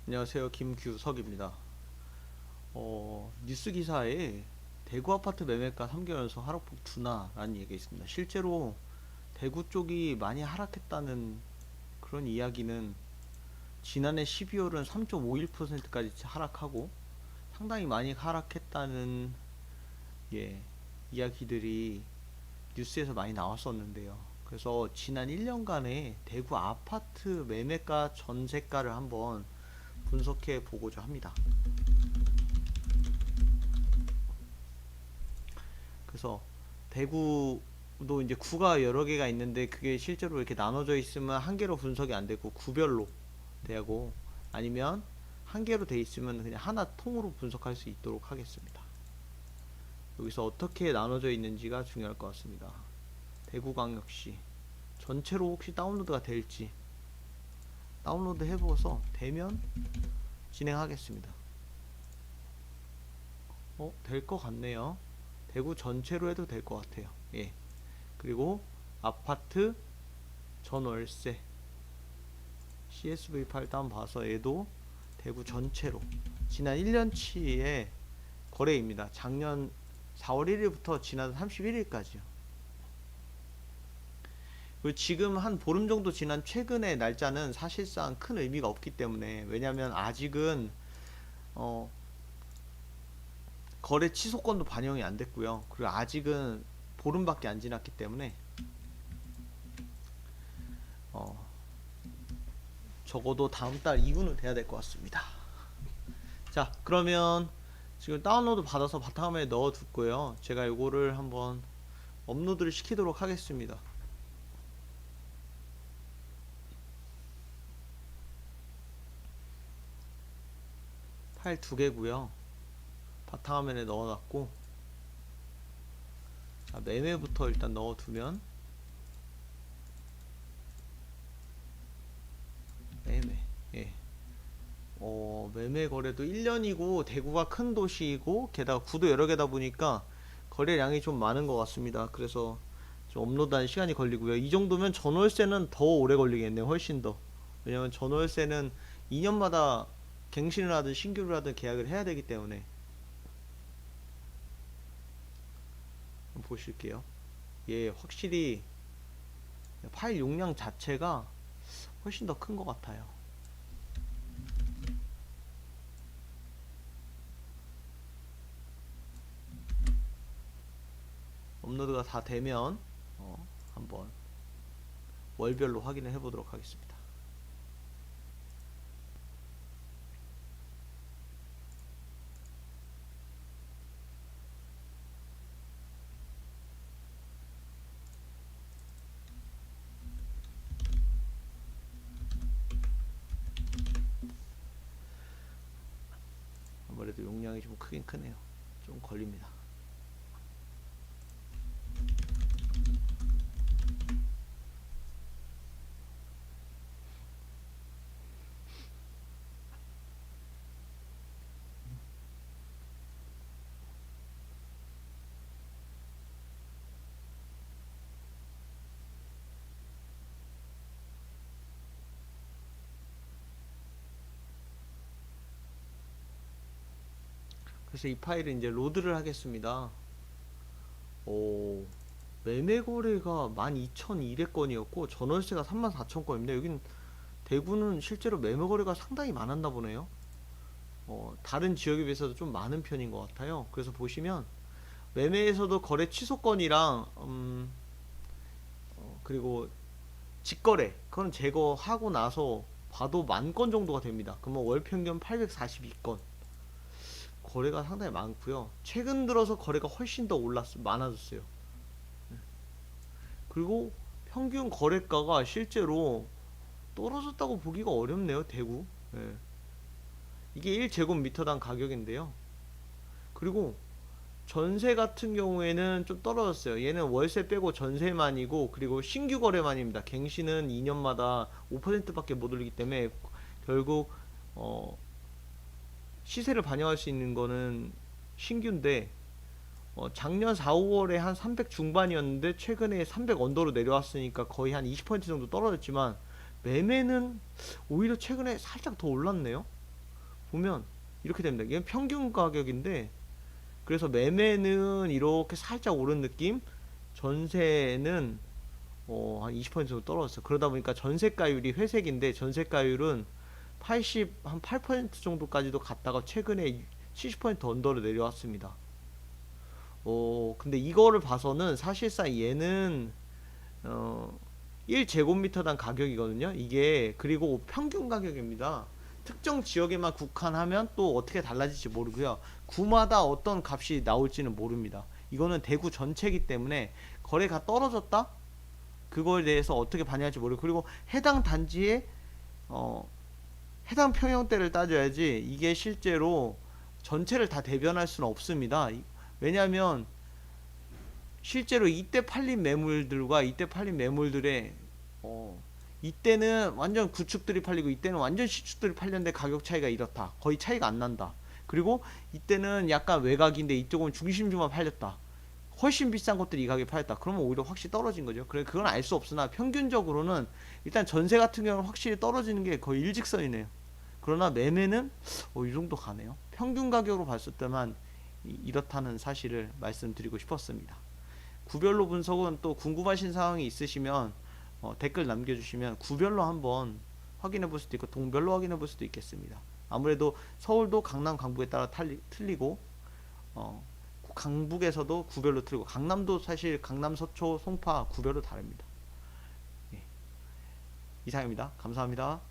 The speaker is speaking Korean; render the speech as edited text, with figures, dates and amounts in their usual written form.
안녕하세요. 김규석입니다. 뉴스 기사에 대구 아파트 매매가 3개월 연속 하락폭 둔화라는 얘기가 있습니다. 실제로 대구 쪽이 많이 하락했다는 그런 이야기는 지난해 12월은 3.51%까지 하락하고 상당히 많이 하락했다는 이야기들이 뉴스에서 많이 나왔었는데요. 그래서 지난 1년간의 대구 아파트 매매가 전세가를 한번 분석해 보고자 합니다. 그래서 대구도 이제 구가 여러 개가 있는데 그게 실제로 이렇게 나눠져 있으면 한 개로 분석이 안 되고 구별로 되고 아니면 한 개로 돼 있으면 그냥 하나 통으로 분석할 수 있도록 하겠습니다. 여기서 어떻게 나눠져 있는지가 중요할 것 같습니다. 대구광역시 전체로 혹시 다운로드가 될지 다운로드 해보고서 되면 진행하겠습니다. 될 것 같네요. 대구 전체로 해도 될 것 같아요. 예. 그리고 아파트 전월세 CSV 파일 다운봐서 얘도 대구 전체로 지난 1년치의 거래입니다. 작년 4월 1일부터 지난 31일까지요. 그리고 지금 한 보름 정도 지난 최근의 날짜는 사실상 큰 의미가 없기 때문에, 왜냐면 아직은 거래 취소건도 반영이 안 됐고요. 그리고 아직은 보름밖에 안 지났기 때문에 적어도 다음 달 이후는 돼야 될 것 같습니다. 자, 그러면 지금 다운로드 받아서 바탕화면에 넣어 두고요. 제가 이거를 한번 업로드를 시키도록 하겠습니다. 파일 2개고요. 바탕화면에 넣어놨고, 자, 매매부터 일단 넣어두면 매매, 예. 매매 거래도 1년이고 대구가 큰 도시이고 게다가 구도 여러 개다 보니까 거래량이 좀 많은 것 같습니다. 그래서 좀 업로드하는 시간이 걸리고요. 이 정도면 전월세는 더 오래 걸리겠네요. 훨씬 더. 왜냐면 전월세는 2년마다 갱신을 하든 신규를 하든 계약을 해야 되기 때문에. 한번 보실게요. 예, 확실히 파일 용량 자체가 훨씬 더 큰 것 같아요. 업로드가 다 되면 한번 월별로 확인을 해보도록 하겠습니다. 아무래도 용량이 좀 크긴 크네요. 좀 걸립니다. 그래서 이 파일을 이제 로드를 하겠습니다. 오, 매매 거래가 12,200건이었고 전월세가 34,000건입니다. 여긴 대구는 실제로 매매 거래가 상당히 많았나 보네요. 다른 지역에 비해서도 좀 많은 편인 것 같아요. 그래서 보시면 매매에서도 거래 취소건이랑 그리고 직거래 그건 제거하고 나서 봐도 10,000건 정도가 됩니다. 그러면 월 평균 842건. 거래가 상당히 많고요. 최근 들어서 거래가 훨씬 더 많아졌어요. 그리고 평균 거래가가 실제로 떨어졌다고 보기가 어렵네요. 대구. 예. 이게 1제곱미터당 가격인데요. 그리고 전세 같은 경우에는 좀 떨어졌어요. 얘는 월세 빼고 전세만이고, 그리고 신규 거래만입니다. 갱신은 2년마다 5%밖에 못 올리기 때문에 결국 시세를 반영할 수 있는 거는 신규인데, 작년 4, 5월에 한 300 중반이었는데 최근에 300 언더로 내려왔으니까 거의 한 20% 정도 떨어졌지만, 매매는 오히려 최근에 살짝 더 올랐네요. 보면 이렇게 됩니다. 이게 평균 가격인데, 그래서 매매는 이렇게 살짝 오른 느낌, 전세는 한 20% 정도 떨어졌어요. 그러다 보니까 전세가율이 회색인데, 전세가율은 한 8% 정도까지도 갔다가 최근에 70% 언더로 내려왔습니다. 근데 이거를 봐서는 사실상 얘는 어, 1제곱미터당 가격이거든요. 이게 그리고 평균 가격입니다. 특정 지역에만 국한하면 또 어떻게 달라질지 모르고요. 구마다 어떤 값이 나올지는 모릅니다. 이거는 대구 전체이기 때문에 거래가 떨어졌다? 그거에 대해서 어떻게 반영할지 모르고, 그리고 해당 단지에 어, 해당 평형대를 따져야지 이게 실제로 전체를 다 대변할 수는 없습니다. 왜냐하면 실제로 이때 팔린 매물들과 이때 팔린 매물들의 이때는 완전 구축들이 팔리고 이때는 완전 시축들이 팔렸는데 가격 차이가 이렇다. 거의 차이가 안 난다. 그리고 이때는 약간 외곽인데 이쪽은 중심주만 팔렸다. 훨씬 비싼 것들이 이 가격에 팔렸다. 그러면 오히려 확실히 떨어진 거죠. 그래, 그건 알 수 없으나 평균적으로는 일단 전세 같은 경우는 확실히 떨어지는 게 거의 일직선이네요. 그러나 매매는 이 정도 가네요. 평균 가격으로 봤을 때만 이렇다는 사실을 말씀드리고 싶었습니다. 구별로 분석은 또 궁금하신 사항이 있으시면 댓글 남겨주시면 구별로 한번 확인해 볼 수도 있고 동별로 확인해 볼 수도 있겠습니다. 아무래도 서울도 강남, 강북에 따라 틀리고 어, 강북에서도 구별로 틀리고 강남도 사실 강남, 서초, 송파 구별로 다릅니다. 예, 이상입니다. 감사합니다.